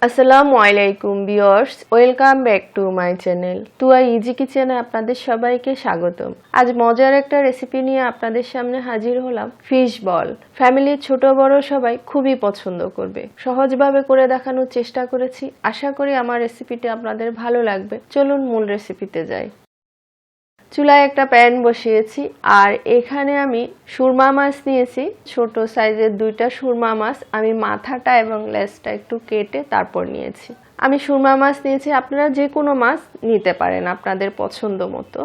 আসসালামু আলাইকুম viewers, welcome back to my channel Tuya easy কিচেনে আপনাদের সবাইকে স্বাগতম। আজ মজার একটা রেসিপি নিয়ে আপনাদের সামনে হাজির হলাম। ফিশ বল ফ্যামিলির ছোট বড় সবাই খুবই পছন্দ করবে। সহজভাবে করে দেখানোর চেষ্টা করেছি। আশা করি আমার রেসিপিটি আপনাদের ভালো লাগবে। চলুন মূল রেসিপিতে যাই। চুলায় একটা প্যান বসিয়েছি আর এখানে আমি সুরমা মাছ নিয়েছি। ছোট সাইজের দুইটা সুরমা মাছ আমি মাথাটা এবং লেজটা একটু কেটে তারপর নিয়েছি। আমি সুরমা মাছ নিয়েছি, আপনারা যে কোনো মাছ নিতে পারেন আপনাদের পছন্দ মতো।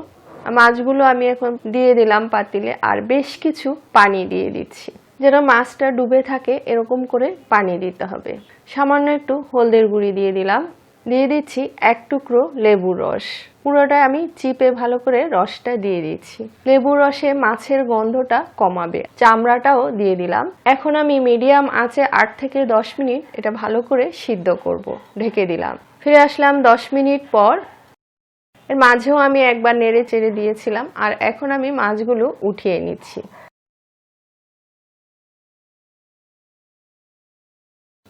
মাছগুলো আমি এখন দিয়ে দিলাম পাতিলে আর বেশ কিছু পানি দিয়ে দিচ্ছি, যেন মাছটা ডুবে থাকে এরকম করে পানি দিতে হবে। সামান্য একটু হলদের গুঁড়ি দিয়ে দিলাম, দিয়ে দিচ্ছি এক টুকরো লেবুর রস। পুরোটা আমি চিপে ভালো করে রসটা দিয়ে দিচ্ছি। লেবুর রসে মাছের গন্ধটা কমাবে। চামড়াটাও দিয়ে দিলাম। এখন আমি মিডিয়াম আঁচে 8 থেকে 10 মিনিট এটা ভালো করে সিদ্ধ করব। ঢেকে দিলাম। ফিরে আসলাম 10 মিনিট পর। এর মাঝেও আমি একবার নেড়ে চেড়ে দিয়েছিলাম আর এখন আমি মাছগুলো উঠিয়ে নিচ্ছি।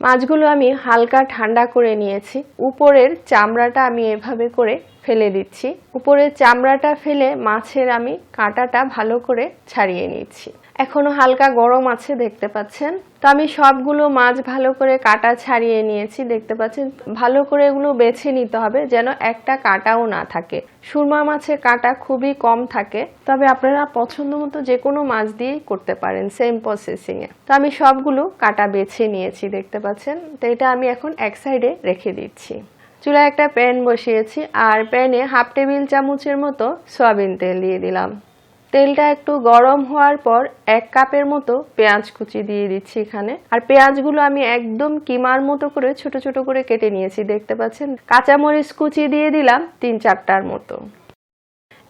মাছগুলো আমি হালকা ঠান্ডা করে নিয়েছি। উপরের চামড়াটা আমি এভাবে করে ফেলে দিচ্ছি। উপরের চামড়াটা ফেলে মাছের আমি কাঁটাটা ভালো করে ছাড়িয়ে নিচ্ছি। এখনো হালকা গরম আছে, দেখতে পাচ্ছেন। তো আমি সবগুলো মাছ ভালো করে কাঁটা ছাড়িয়ে নিয়েছি, দেখতে পাচ্ছেন। ভালো করে এগুলো বেছে নিতে হবে যেন একটা কাঁটাও না থাকে। সুরমা মাছের কাঁটা খুবই কম থাকে, তবে আপনারা পছন্দ মতো যে কোনো মাছ দিয়েই করতে পারেন সেম প্রসেসিংয়ে। তো আমি সবগুলো কাঁটা বেছে নিয়েছি, দেখতে পাচ্ছেন। তো এটা আমি এখন এক সাইডে রেখে দিচ্ছি। চুলায় একটা প্যান বসিয়েছি আর প্যানে হাফ টেবিল চামচের মতো সয়াবিন তেল দিয়ে দিলাম। তেলটা একটু গরম হওয়ার পর 1 কাপের মতো পেঁয়াজ কুচি দিয়ে দিচ্ছি এখানে। আর পেঁয়াজগুলো আমি একদম কিমার মতো করে ছোট ছোট করে কেটে নিয়েছি, দেখতে পাচ্ছেন। কাঁচামরিচ কুচি দিয়ে দিলাম 3-4টার মতো।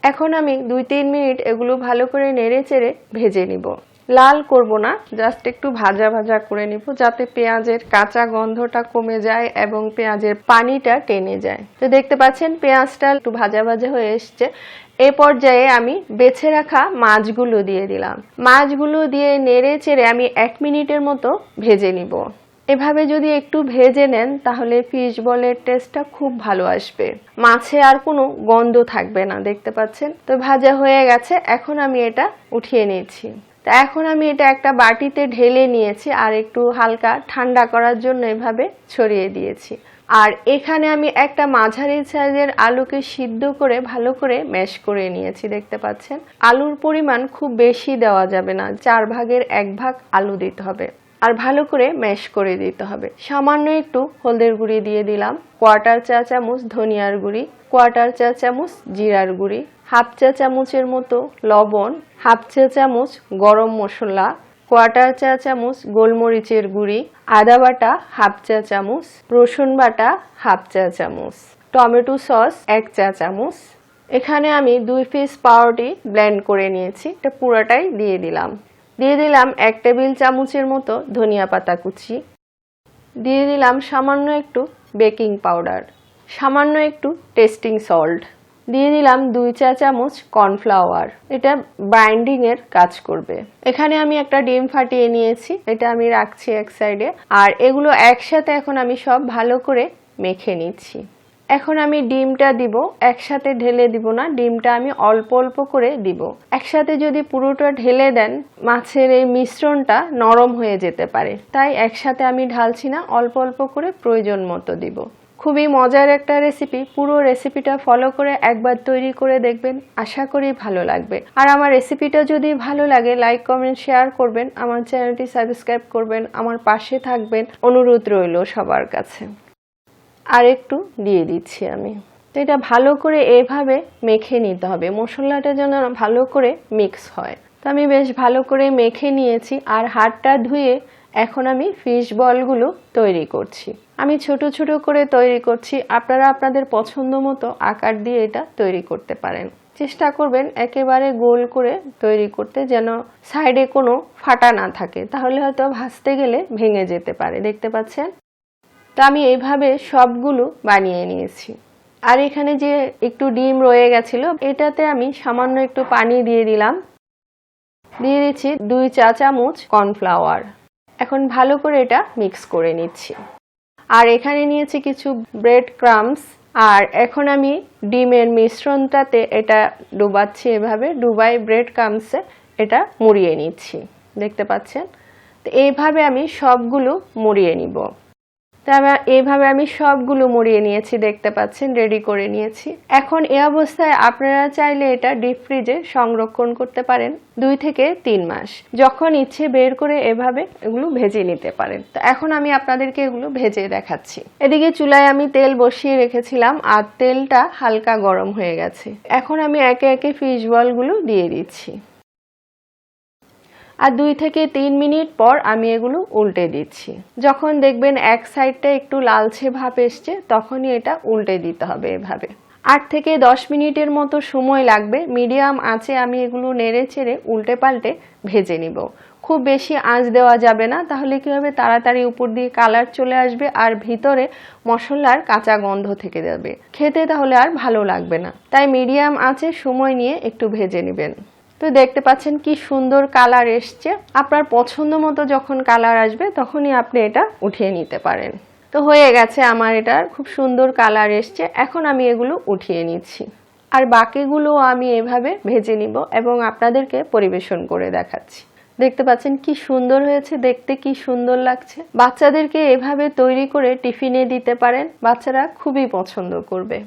এখন আমি 2-3 মিনিট এগুলো ভালো করে নেড়ে চেড়ে ভেজে নিব। লাল করব না, জাস্ট একটু ভাজা ভাজা করে নিব, যাতে পেঁয়াজের কাঁচা গন্ধটা কমে যায় এবং পেঁয়াজের পানিটা টেনে যায়। তো দেখতে পাচ্ছেন পেঁয়াজটা একটু ভাজা ভাজা হয়ে এসছে। এই পর্যায়ে আমি বেছে রাখা মাছগুলো দিয়ে দিলাম। মাছগুলো দিয়ে নেড়ে চেড়ে আমি 1 মিনিটের মতো ভেজে নিব। এভাবে যদি একটু ভেজে নেন তাহলে ফিশ বলের টেস্টটা খুব ভালো আসবে। মাছে আর কোনো গন্ধ থাকবে না, দেখতে পাচ্ছেন। তো ভাজা হয়ে গেছে, এখন আমি এটা উঠিয়ে নিয়েছি। তা এখন আমি এটা একটা বাটিতে ঢেলে নিয়েছি আর একটু হালকা ঠান্ডা করার জন্য এভাবে ছড়িয়ে দিয়েছি। আর এখানে আমি একটা মাঝারি সাইজের আলুকে সিদ্ধ করে ভালো করে ম্যাশ করে নিয়েছি, দেখতে পাচ্ছেন। আলুর পরিমাণ খুব বেশি দেওয়া যাবে না, 4 ভাগের 1 ভাগ আলু দিতে হবে আর ভালো করে ম্যাশ করে দিতে হবে। সামান্য একটু হলদের গুঁড়ি দিয়ে দিলাম, 1/4 চা চামচ ধনিয়ার গুঁড়ি, 1/4 চা চামচ জিরার গুঁড়ি, 1/2 চা চামচের মতো লবণ, 1/2 চা চামচ গরম মশলা, 1/4 চা চামচ গোলমরিচের গুঁড়ি, আদা বাটা 1/2 চা চামচ, রসুন বাটা 1/2 চা চামচ, টমেটো সস 1 চা চামচ। এখানে আমি 2 পিস পাউরুটি ব্লেন্ড করে নিয়েছি, এটা পুরোটাই দিয়ে দিলাম। দিয়ে দিলাম 1 টেবিল চামচের মতো ধনিয়া পাতা কুচি, দিয়ে দিলাম সামান্য একটু বেকিং পাউডার, সামান্য একটু টেস্টিং সল্ট, দিয়ে দিলাম 2 চা চামচ কর্নফ্লাওয়ার। এটা বাইন্ডিং এর কাজ করবে। এখানে আমি একটা ডিম ফাটিয়ে নিয়েছি, এটা আমি রাখছি এক সাইডে। আর এগুলো একসাথে এখন আমি সব ভালো করে মেখে নিচ্ছি। এখন আমি ডিমটা দিব, একসাথে ঢেলে দিব না, ডিমটা আমি অল্প অল্প করে দিব। একসাথে যদি পুরোটা ঢেলে দেন মাছের এই মিশ্রণটা নরম হয়ে যেতে পারে, তাই একসাথে আমি ঢালছি না, অল্প অল্প করে প্রয়োজন মতো দিব। খুবই মজার একটা রেসিপি। পুরো রেসিপিটা ফলো করে একবার তৈরি করে দেখবেন, আশা করি ভালো লাগবে। আর আমার রেসিপিটা যদি ভালো লাগে লাইক কমেন্ট শেয়ার করবেন, আমার চ্যানেলটি সাবস্ক্রাইব করবেন, আমার পাশে থাকবেন, অনুরোধ রইল সবার কাছে। আর একটু দিয়ে দিচ্ছি আমি। তো এটা ভালো করে এভাবে মেখে নিতে হবে, মশলাটা যেন ভালো করে মিক্স হয়। তো আমি বেশ ভালো করে মেখে নিয়েছি আর হাতটা ধুয়ে এখন আমি ফিশ বলগুলো তৈরি করছি। আমি ছোট ছোট করে তৈরি করছি, আপনারা আপনাদের পছন্দ মতো আকার দিয়ে এটা তৈরি করতে পারেন। চেষ্টা করবেন একেবারে গোল করে তৈরি করতে, যেন সাইডে কোনো ফাটা না থাকে, তাহলে হয়তো ভাজতে গেলে ভেঙে যেতে পারে, দেখতে পাচ্ছেন। তো আমি এইভাবে সবগুলো বানিয়ে নিয়েছি। আর এখানে যে একটু ডিম রয়ে গেছিল, এটাতে আমি সামান্য একটু পানি দিয়ে দিলাম, দিয়ে দিচ্ছি 2 চা চামচ কর্নফ্লাওয়ার। এখন ভালো করে এটা মিক্স করে নিচ্ছি। আর এখানে নিয়েছি কিছু ব্রেড ক্রাম্বস। আর এখন আমি ডিমের মিশ্রণটাতে এটা ডুবাচ্ছি, এভাবে ডুবাই ব্রেড ক্রাম্বসে এটা মুড়িয়ে নিচ্ছি, দেখতে পাচ্ছেন। তো এইভাবে আমি সবগুলো মুড়িয়ে নিব। এইভাবে আমি সবগুলো মুড়িয়ে নিয়েছি, দেখতে পাচ্ছেন, রেডি করে নিয়েছি। এখন এই অবস্থায় আপনারা চাইলে এটা ডিপ ফ্রিজে সংরক্ষণ করতে পারেন 2 থেকে 3 মাস। যখন ইচ্ছে বের করে এভাবে এগুলো ভেজে নিতে পারেন। তো এখন আমি আপনাদেরকে এগুলো ভেজে দেখাচ্ছি। এদিকে চুলায় আমি তেল বসিয়ে রেখেছিলাম আর তেলটা হালকা গরম হয়ে গেছে। এখন আমি একে একে ফিশ বলগুলো দিয়ে দিচ্ছি। আর 2 থেকে 3 মিনিট পর আমি এগুলো উল্টে দিচ্ছি। যখন দেখবেন এক সাইডটা একটু লালচে ভাব এসছে তখনই এটা উল্টে দিতে হবে এভাবে। 8 থেকে 10 মিনিটের মতো সময় লাগবে। মিডিয়াম আঁচে আমি এগুলো নেড়ে চেড়ে উল্টে পাল্টে ভেজে নিব। খুব বেশি আঁচ দেওয়া যাবে না, তাহলে কি হবে, তাড়াতাড়ি উপর দিয়ে কালার চলে আসবে আর ভিতরে মশলার কাঁচা গন্ধ থেকে যাবে, খেতে তাহলে আর ভালো লাগবে না। তাই মিডিয়াম আঁচে সময় নিয়ে একটু ভেজে নেবেন। তো দেখতে পাচ্ছেন কি সুন্দর কালার এসছে। আপনার পছন্দ মতো যখন কালার আসবে তখনই আপনি এটা উঠিয়ে নিতে পারেন। তো হয়ে গেছে আমার, এটার খুব সুন্দর কালার এসছে। এখন আমি এগুলো উঠিয়ে নিচ্ছি আর বাকিগুলো আমি এভাবে ভেজে নিব এবং আপনাদেরকে পরিবেশন করে দেখাচ্ছি। দেখতে পাচ্ছেন কি সুন্দর হয়েছে, দেখতে কি সুন্দর লাগছে। বাচ্চাদেরকে এভাবে তৈরি করে টিফিনে দিতে পারেন, বাচ্চারা খুবই পছন্দ করবে।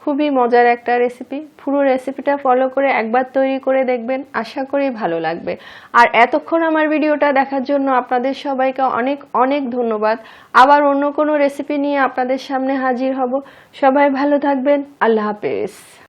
খুবই মজার একটা রেসিপি। পুরো রেসিপিটা ফলো করে একবার তৈরি করে দেখবেন, আশা করি ভালো লাগবে। আর এতক্ষণ আমার ভিডিওটা দেখার জন্য আপনাদের সবাইকে অনেক অনেক ধন্যবাদ। আবার অন্য কোনো রেসিপি নিয়ে আপনাদের সামনে হাজির হব। সবাই ভালো থাকবেন। আল্লাহ হাফেজ।